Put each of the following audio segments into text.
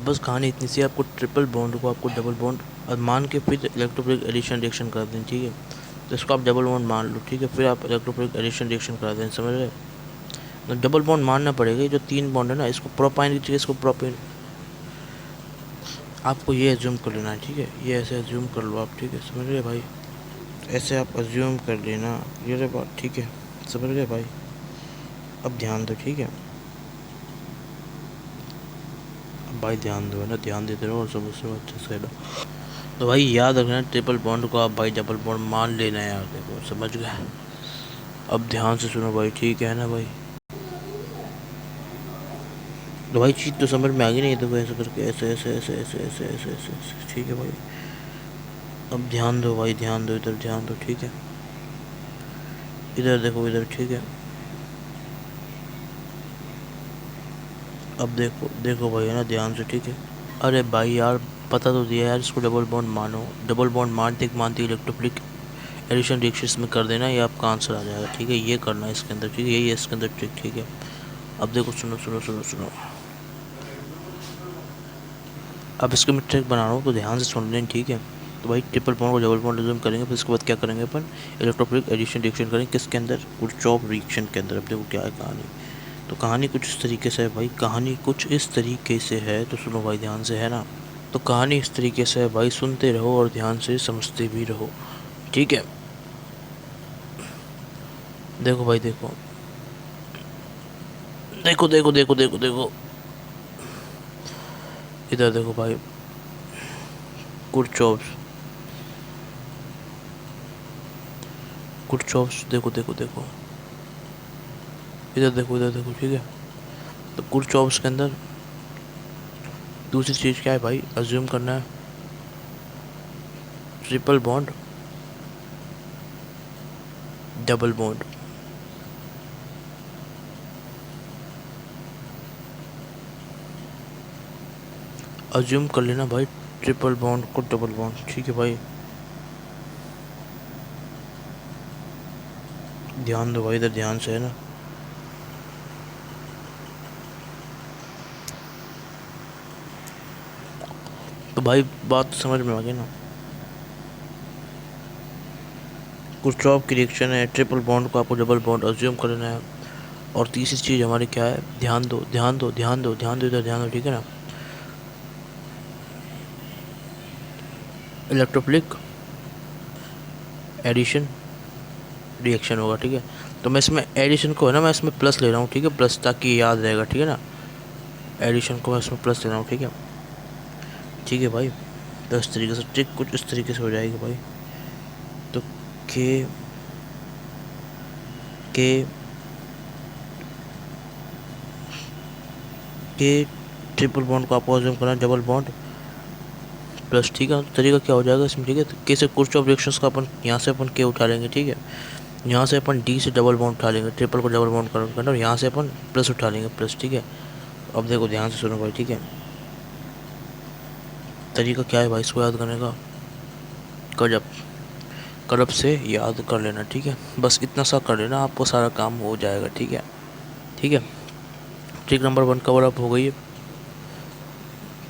तो बस कहानी इतनी सी, आपको ट्रिपल बॉन्ड को आपको डबल बॉन्ड मान के फिर इलेक्ट्रोफिलिक एडिशन रिएक्शन कर दें, ठीक है। तो इसको आप डबल बॉन्ड मान लो, ठीक है, फिर आप इलेक्ट्रोफिलिक एडिशन रिएक्शन कर दें, समझ रहे। तो डबल बॉन्ड मानना पड़ेगा, जो 3 बॉन्ड है ना, इसको प्रोपाइन की जगह इसको प्रोपेन, आपको ये एज्यूम कर लेना है, ठीक है, ये ऐसे एज्यूम कर लो आप, ठीक है, समझ रहे भाई, ऐसे आप एज्यूम कर लेना, ये बात, ठीक है, समझ गए भाई। अब ध्यान दो, ठीक है, अब भाई ध्यान दो, है ना, ध्यान देते रहो और सब उसमें अच्छे से ना। तो भाई याद रखना, ट्रिपल बॉन्ड को आप भाई डबल बॉन्ड मान लेना है यार, देखो समझ गए। अब ध्यान से सुनो भाई, ठीक है ना भाई। तो भाई चीज़ तो समझ में आ गई नहीं, देखो ऐसे करके, ऐसे ऐसे ऐसे ऐसे ऐसे ऐसे ऐसे ऐसे, ठीक है भाई। अब ध्यान दो भाई, ध्यान दो, इधर ध्यान दो, ठीक है, इधर देखो, इधर, ठीक है। अब देखो देखो भाई, है ना, ध्यान से, ठीक है। अरे भाई यार, पता तो दिया यार, इसको डबल बॉन्ड मानो, डबल बॉन्ड मानते मानते इलेक्ट्रोफिलिक एडिशन रिएक्शन में कर देना, ये आपका आंसर आ जाएगा, ठीक है, ये करना है इसके अंदर, ठीक है, यही है इसके अंदर ट्रिक, ठीक है। अब देखो, सुनो सुनो सुनो सुनो, अब इसको मैं ट्रिक बना रहा हूँ तो ध्यान से सुन लें, ठीक है। तो भाई ट्रिपल बॉन्ड को डबल बॉन्ड रिज्यूम करेंगे, फिर उसके बाद क्या करेंगे अपन, इलेक्ट्रोफिलिक एडिशन रिएक्शन करेंगे, किसके अंदर, किरचॉफ रिएक्शन के अंदर। अब देखो क्या है कहानी। तो कहानी कुछ इस तरीके से है भाई, कहानी कुछ इस तरीके से है, तो सुनो भाई ध्यान से, है ना। तो कहानी इस तरीके से है भाई, सुनते रहो और ध्यान से समझते भी रहो, ठीक है। देखो भाई, देखो देखो देखो देखो देखो देखो, इधर देखो भाई, किरचॉफ, किरचॉफ, देखो देखो देखो, इधर देखो, ठीक है। तो किरचॉफ के अंदर दूसरी चीज़ क्या है भाई, अज्यूम करना है, triple bond double bond, assume कर लेना भाई, ट्रिपल बॉन्ड को डबल बॉन्ड, ठीक है भाई। ध्यान दो भाई, इधर ध्यान से, है ना। तो भाई बात समझ में आ गई ना, किरचॉफ की रिएक्शन है, ट्रिपल बॉन्ड को आपको डबल बॉन्ड अज्यूम कर लेना है। और तीसरी चीज़ हमारी क्या है, ध्यान दो ध्यान दो ध्यान दो ध्यान दो, इधर ध्यान दो, ठीक है ना। इलेक्ट्रोफिलिक एडिशन रिएक्शन होगा, ठीक है। तो मैं इसमें एडिशन को, है ना, मैं इसमें प्लस ले रहा हूँ, ठीक है, प्लस, ताकि याद रहेगा, ठीक है ना। एडिशन को मैं इसमें प्लस ले रहा हूँ, ठीक है, ठीक है भाई। तो इस तरीके से ट्रिक कुछ इस तरीके से हो जाएगी भाई। तो के के के ट्रिपल बॉन्ड को आपको अज्यूम करना है डबल बॉन्ड प्लस, ठीक है। तो तरीका क्या हो जाएगा इसमें, ठीक है, तो के से किरचॉफ रिएक्शंस का अपन यहाँ से अपन के उठा लेंगे, ठीक है। यहाँ से अपन डी से डबल बॉन्ड उठा लेंगे, ट्रिपल को डबल बॉन्ड करना, और यहाँ से अपन प्लस उठा लेंगे, प्लस, ठीक है। अब देखो ध्यान से सुनो भाई, ठीक है, तरीका क्या है भाई इसको याद करने का, करब करब से याद कर लेना, ठीक है, बस इतना सा कर लेना, आपको सारा काम हो जाएगा, ठीक है, ठीक है। ट्रिक नंबर 1 कवर अप हो गई है,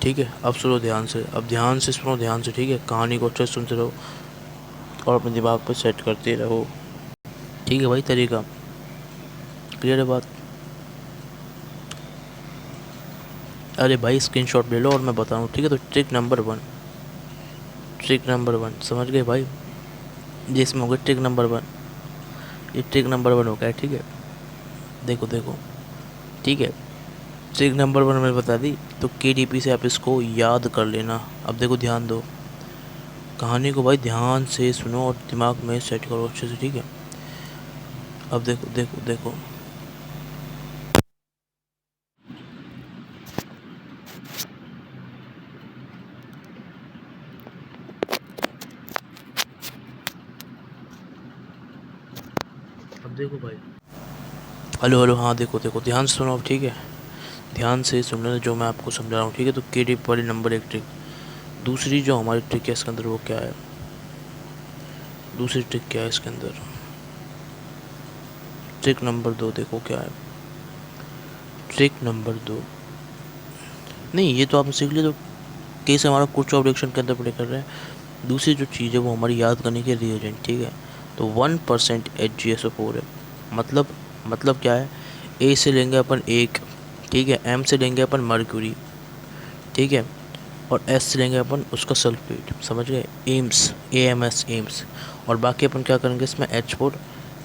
ठीक है। अब सुनो ध्यान से, अब ध्यान से सुनो, ध्यान से, ठीक है, कहानी को अच्छे से सुनते रहो और अपने दिमाग पर सेट करते रहो, ठीक है भाई। तरीका क्लियर है बात। अरे भाई स्क्रीनशॉट ले लो और मैं बता रहा हूँ, ठीक है। तो ट्रिक नंबर 1, ट्रिक नंबर 1 समझ गए भाई, जिसमें हो गया ट्रिक नंबर 1, ये ट्रिक नंबर 1 हो गया, ठीक है। देखो देखो, ठीक है, ट्रिक नंबर 1 मैंने बता दी। तो KDP से आप इसको याद कर लेना। अब देखो ध्यान दो, कहानी को भाई ध्यान से सुनो और दिमाग में सेट करो अच्छे से, ठीक है। अब देखो देखो देखो, अब देखो भाई, हेलो हेलो, हाँ देखो देखो, ध्यान से सुनो अब, ठीक है, ध्यान से सुन लेना जो मैं आपको समझा रहा हूँ, ठीक है। तो KDP वाली नंबर 1 ट्रिक। दूसरी जो हमारी ट्रिक है इसके अंदर, वो क्या है, दूसरी ट्रिक क्या है इसके अंदर, ट्रिक नंबर 2 देखो क्या है, ट्रिक नंबर 2, नहीं, ये तो आपने सीख लिया, तो केस हमारा कुछ ऑब्जेक्शन के अंदर प्ले कर रहा है। दूसरी जो चीज़ है वो हमारी याद करने के रिएजेंट, ठीक है। तो 1% HgSO4 है। मतलब क्या है, ए से लेंगे अपन एक, ठीक है, एम से लेंगे अपन मर्क्यूरी, ठीक है, और एस से लेंगे अपन उसका सल्फेट, समझ गए, एम्स, AMS एम्स। और बाकी अपन क्या करेंगे इसमें, H4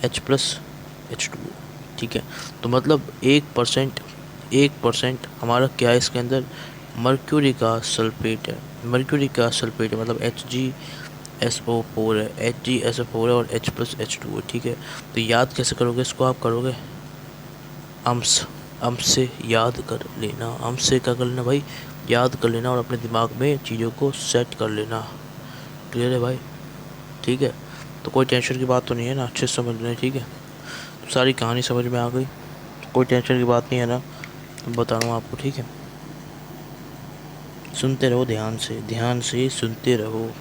H+H2, ठीक है। तो मतलब 1% हमारा क्या है इसके अंदर, मर्क्यूरी का सल्फेट है। मर्क्यूरी का सल्फेट है, मतलब HgSO4 है, HgSO4 है और H+H2 है, ठीक है। तो याद कैसे करोगे इसको, आप करोगे अम्स, अम्स से याद कर लेना, अम्स से क्या कर लेना भाई, याद कर लेना और अपने दिमाग में चीज़ों को सेट कर लेना। क्लियर है भाई, ठीक है। तो कोई टेंशन की बात तो नहीं है ना, अच्छे से समझ लेना, ठीक है। तो सारी कहानी समझ में आ गई, तो कोई टेंशन की बात नहीं है ना, तो बता रहा हूँ आपको, ठीक है। सुनते रहो, ध्यान से सुनते रहो।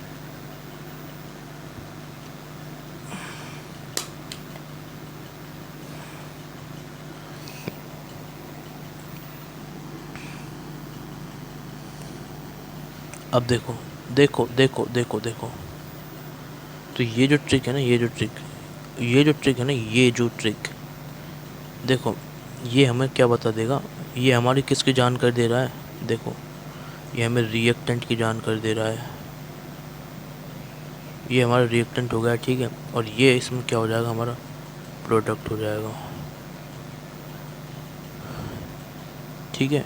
अब देखो देखो देखो देखो देखो, तो ये जो ट्रिक है ना, ये जो ट्रिक देखो, ये हमें क्या बता देगा, ये हमारी किसकी जानकारी दे रहा है, देखो, ये हमें रिएक्टेंट की जानकारी दे रहा है। ये हमारा रिएक्टेंट हो गया, ठीक है, और ये इसमें क्या हो जाएगा, हमारा प्रोडक्ट हो जाएगा, ठीक है।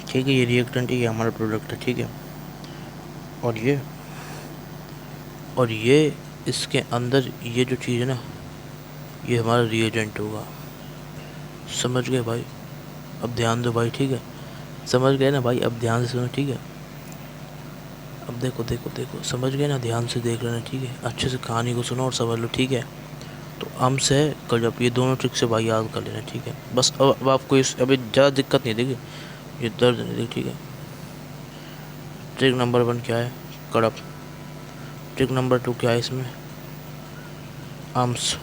ठीक है, ये रिएक्टेंट है, ये हमारा प्रोडक्ट है, ठीक है। और ये इसके अंदर ये जो चीज़ है ना, ये हमारा रिएजेंट होगा। समझ गए भाई, अब ध्यान दो भाई, ठीक है। समझ गए ना भाई, अब ध्यान से सुनो, ठीक है। अब देखो देखो देखो, समझ गए ना, ध्यान से देख लेना, ठीक है। अच्छे से कहानी को सुनो और समझ लो, ठीक है। तो अम्स है कजब, ये दोनों ट्रिक से भाई याद कर लेना, ठीक है। बस अब आपको इस अभी ज़्यादा दिक्कत नहीं देगी, ये दर्द नहीं देगी, ठीक है। ट्रिक नंबर 1 क्या है, कड़प। ट्रिक नंबर 2 क्या है इसमें, अम्स,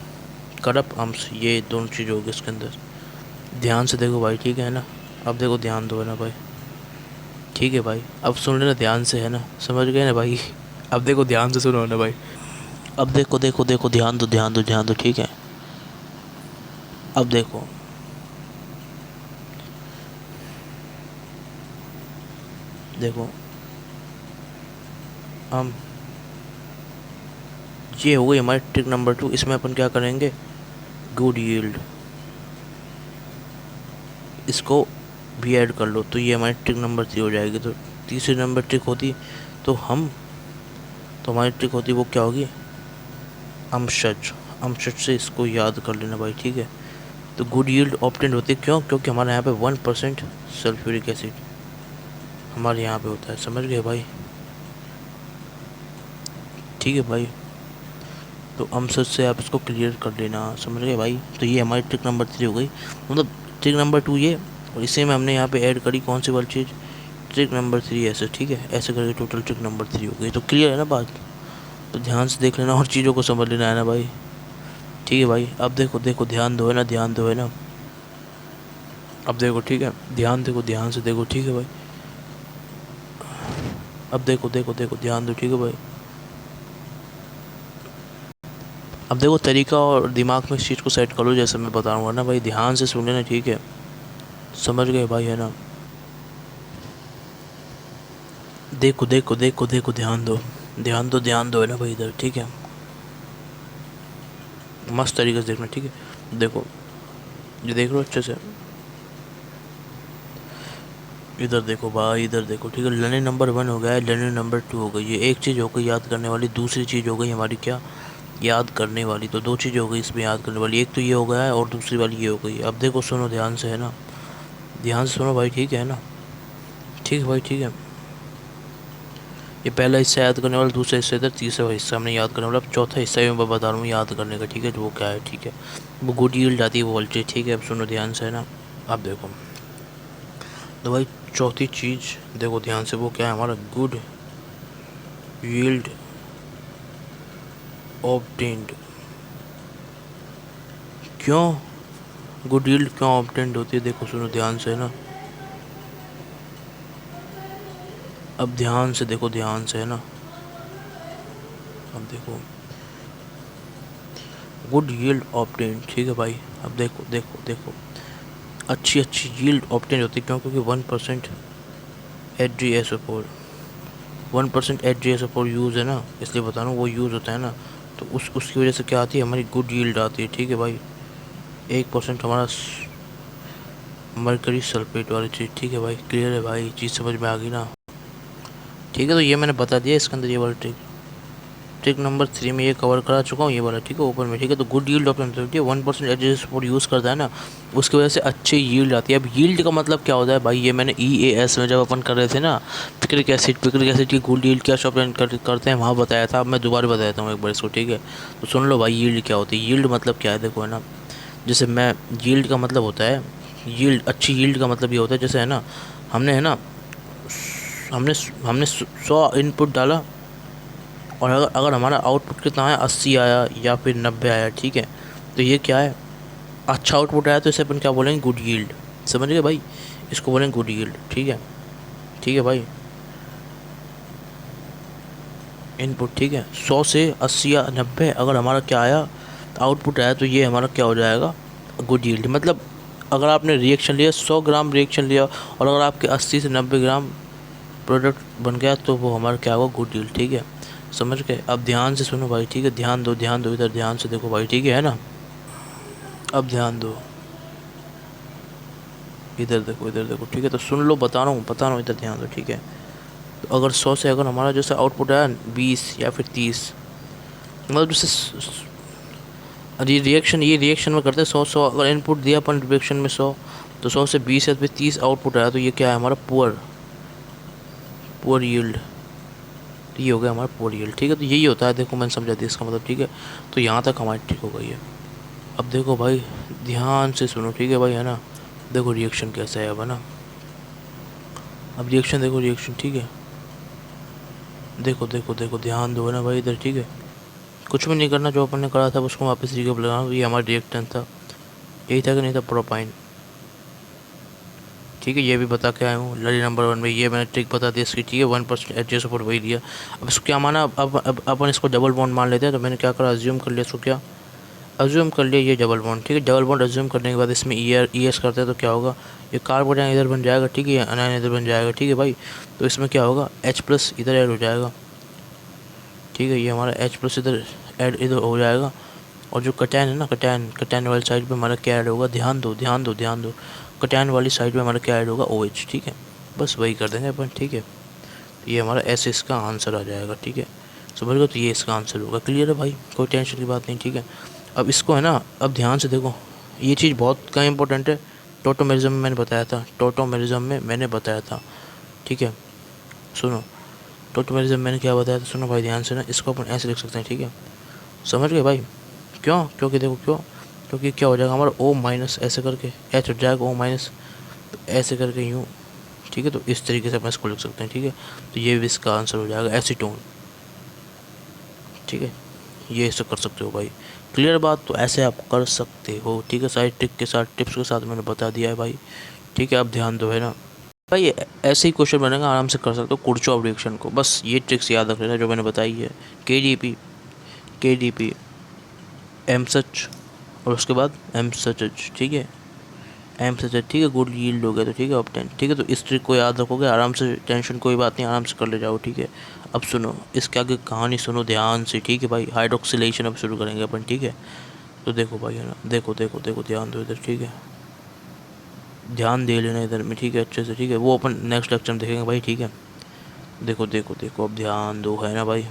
कड़प अम्स, ये दोनों चीज़ होगी इसके अंदर। ध्यान से देखो भाई, ठीक है ना। अब देखो, ध्यान दो है ना भाई, ठीक है भाई। अब सुन लेना ध्यान से, है ना, समझ गए ना भाई। अब देखो, ध्यान से सुनो ना भाई। अब देखो देखो देखो, ध्यान दो, ठीक है। अब देखो, देखो हम, ये हो गई हमारी ट्रिक नंबर 2। इसमें अपन क्या करेंगे, गुड यील्ड, इसको भी ऐड कर लो, तो ये हमारी ट्रिक नंबर 3 हो जाएगी। तो तीसरी नंबर ट्रिक होती, तो हम, तो हमारी ट्रिक होती वो क्या होगी, अमशज, अमशज से इसको याद कर लेना भाई, ठीक है। तो गुड यील्ड ऑब्टेन होती है, क्यों, क्योंकि हमारे यहाँ पे 1% सल्फ्यूरिक एसिड हमारे यहाँ पे होता है, समझ गए भाई, ठीक है भाई। तो अमशज से आप इसको क्लियर कर लेना, समझ गए भाई। तो ये हमारी ट्रिक नंबर 3 हो गई, मतलब ट्रिक नंबर 2 ये, और इसे में हमने यहाँ पे ऐड करी कौन सी वाली चीज़, ट्रिक नंबर 3, ऐसे, ठीक है। ऐसे करके टोटल ट्रिक नंबर 3 हो गई। तो क्लियर है ना बात, तो ध्यान से देख लेना और चीज़ों को समझ लेना, है ना भाई, ठीक है भाई। अब देखो देखो, ध्यान दो है ना। अब देखो, ठीक है, ध्यान से देखो, ठीक है भाई। अब देखो देखो देखो, ध्यान दो, ठीक है भाई। अब देखो तरीका और दिमाग में इस चीज़ को सेट करो जैसे मैं बताऊँगा ना भाई, ध्यान से सुन लेना, ठीक है। समझ गए भाई, है ना। देखो देखो देखो देखो, ध्यान दो है ना भाई, इधर, ठीक है। मस्त तरीके से देखना, ठीक है। देखो, ये देख लो अच्छे से, इधर देखो भाई, इधर देखो, ठीक है। लर्निंग नंबर 1 हो गया है, लर्निंग नंबर 2 हो गई, ये एक चीज़ हो गई याद करने वाली। दूसरी चीज़ हो गई हमारी क्या, याद करने वाली। तो दो चीज़ें हो गई इसमें याद करने वाली, एक तो ये हो गया है और दूसरी वाली ये हो गई। अब देखो सुनो ध्यान से, है ना, ध्यान से सुनो भाई, ठीक है ना, ठीक है भाई, ठीक है। ये पहला हिस्सा याद करने वाला, दूसरा हिस्सा इधर, तीसरा हिस्सा हमने याद करने वाला। अब चौथा हिस्सा भी मैं बता रहा हूँ याद करने का, ठीक है। तो वो क्या है, ठीक है, वो गुड यील्ड आती है वो वाली चीज़, ठीक है। अब सुनो ध्यान से, है ना। अब देखो, तो भाई चौथी चीज़ देखो ध्यान से, वो क्या है, हमारा गुड यील्ड ऑब्टेन्ड। क्यों, गुड यील्ड क्यों ऑब्टेन्ड होती है, देखो सुनो ध्यान से, है ना। अब ध्यान से देखो, ध्यान से, है ना। अब देखो गुड यील्ड ऑब्टेन्ड, ठीक है भाई। अब देखो देखो देखो, अच्छी यील्ड ऑब्टेन होती है क्यों, क्योंकि 1% H G S O four, 1% H G S O four use है ना, इसलिए बता रहा हूँ वो यूज़ होता है ना। तो उसकी वजह से क्या आती है, हमारी गुड यील्ड आती है, ठीक है भाई। 1% हमारा मरकरी सल्फेट वाली चीज़, ठीक है भाई। क्लियर है भाई, चीज़ समझ में आ गई ना। ठीक है, तो ये मैंने बता दिया इसके अंदर ये वाला ट्रिक। ट्रिक नंबर 3 में ये कवर करा चुका हूँ, ये वाला, ठीक है, ऊपर में। ठीक है, तो गुड यील्ड ऑप्शन ठीक है, 1% एच सपोर्ट यूज़ करता है ना, उसकी वजह से अच्छी यील्ड आती है। अब यील्ड का मतलब क्या होता है भाई, ये मैंने EAS में जब अपन कर रहे थे ना, पिक्रिक एसिड की गुड यील्ड क्या शॉप करते हैं वहाँ बताया था। अब मैं दोबारा बता देता हूँ एक बार इसको, ठीक है। तो सुन लो भाई, यील्ड क्या होती है। यील्ड मतलब क्या है, देखो, है ना। जैसे मैं, यील्ड का मतलब होता है, यील्ड, अच्छी यील्ड का मतलब ये होता है, जैसे, है ना, हमने, है ना, हमने हमने 100 इनपुट डाला, और अगर हमारा आउटपुट कितना आया, 80 आया या फिर 90 आया, ठीक है, तो ये क्या है, अच्छा आउटपुट आया, तो इसे अपन क्या बोलेंगे, गुड यील्ड। समझ गए भाई, इसको बोलेंगे गुड यील्ड, ठीक है। ठीक है भाई, इनपुट, ठीक है, 100 से 80 या 90 अगर हमारा क्या आया, आउटपुट आया, तो ये हमारा क्या हो जाएगा, गुड यील्ड। मतलब अगर आपने रिएक्शन लिया, 100 ग्राम रिएक्शन लिया, और अगर आपके 80 से 90 ग्राम प्रोडक्ट बन गया, तो वो हमारा क्या होगा, गुड यील्ड, ठीक है। समझ गए। अब ध्यान से सुनो भाई, ठीक है, ध्यान दो, ध्यान दो, इधर ध्यान से देखो भाई, ठीक है ना। अब ध्यान दो, इधर देखो, इधर देखो, ठीक है। तो सुन लो, बता रहा हूँ, इधर ध्यान दो, ठीक है। तो अगर 100 से अगर हमारा जैसे आउटपुट आया 20 या फिर 30, मतलब जैसे ये रिएक्शन में करते हैं, 100 अगर इनपुट दिया अपन रिएक्शन में 100, तो 100 से 20 या फिर 30 आउटपुट आया, तो ये क्या है, हमारा पुअर पुअर यील्ड। तो ये हो गया हमारा पुअर यील्ड, ठीक है। तो यही होता है, देखो मैंने समझा दिया इसका मतलब, ठीक है। तो यहाँ तक हमारी ठीक हो गई है। अब देखो भाई, ध्यान से सुनो, ठीक है भाई, है ना। देखो रिएक्शन कैसा है, अब, है ना। अब रिएक्शन देखो, रिएक्शन, ठीक है। देखो देखो देखो, ध्यान दो, है ना भाई, इधर, ठीक है। कुछ भी नहीं करना, जो अपन ने करा था उसको वापस रिकप लगाना। ये हमारा रिएक्टेंट था, यही था कि नहीं था, प्रोपाइन, ठीक है। ये भी बता के आया हूँ लड़ी नंबर 1 में, ये मैंने ट्रिक बता दी इसकी, ठीक है। 1% एच सपोर्ट वही दिया। अब इसको क्या माना, अब अपन इसको डबल बॉन्ड मान लेते हैं। तो मैंने क्या करा, अज्यूम कर लिया इसको, क्या अज्यूम कर लिया, ये डबल बॉन्ड, ठीक है। डबल बॉन्ड अज्यूम करने के बाद इसमें ES करते हैं, तो क्या होगा, ये कार्बन इधर बन जाएगा, ठीक है, अनायन इधर बन जाएगा, ठीक है भाई। तो इसमें क्या होगा, H+ इधर ऐड हो जाएगा, ठीक है। ये हमारा H+ इधर ऐड इधर हो जाएगा। और जो कटैन है ना, कटैन वाली साइड पे हमारा क्या ऐड होगा, ध्यान दो, ध्यान दो, ध्यान दो, कटैन वाली साइड पे हमारा क्या ऐड होगा, OH, ठीक है। बस वही कर देंगे अपन, ठीक है। तो ये हमारा ऐसे इसका आंसर आ जाएगा, ठीक है। समझ गए, तो ये इसका आंसर होगा। क्लियर है भाई, कोई टेंशन की बात नहीं, ठीक है। अब इसको, है ना, अब ध्यान से देखो, ये चीज़ बहुत का इंपॉर्टेंट है। टोटोमेरिज्म में मैंने बताया था, टोटोमेरिज्म में मैंने बताया था, ठीक है। सुनो, टोटोमेरिज्म मैंने क्या बताया था, सुनो भाई ध्यान से ना, इसको अपन ऐसे लिख सकते हैं, ठीक है। समझ गए भाई, क्यों, क्योंकि देखो क्यों, क्योंकि क्या हो जाएगा हमारा O- ऐसे करके H हट जाएगा, O-, तो ऐसे करके यूँ, ठीक है। तो इस तरीके से अपन इसको लिख सकते हैं, ठीक है। तो ये भी इसका आंसर हो जाएगा, एसीटोन, ठीक है। ये ऐसे कर सकते हो भाई। क्लियर बात, तो ऐसे आप कर सकते हो, ठीक है। सारी ट्रिक के साथ, टिप्स के साथ मैंने बता दिया है भाई, ठीक है। अब ध्यान दो, है ना भाई, ऐसे ही क्वेश्चन बनेगा, आराम से कर सकते हो कुर्चॉफ रिएक्शन को। बस ये ट्रिक्स याद रख लेना जो मैंने बताई है, KDP एम सच, और उसके बाद एम सच, ठीक है, एम सच, ठीक है। गुड यील्ड हो गया, तो ठीक है, ऑब्टेन, ठीक है। तो इस ट्रिक को याद रखोगे आराम से, टेंशन कोई बात नहीं, आराम से कर ले जाओ, ठीक है। अब सुनो, इसके आगे कहानी सुनो ध्यान से, ठीक है भाई। हाइड्रोक्सिलेशन अब शुरू करेंगे अपन, ठीक है। तो देखो भाई, है ना, देखो देखो देखो, ध्यान दो इधर, ठीक है। ध्यान दे लेना इधर में, ठीक है, अच्छे से, ठीक है। वो अपन नेक्स्ट लेक्चर में देखेंगे भाई, ठीक है। देखो देखो देखो, अब ध्यान दो, है ना भाई।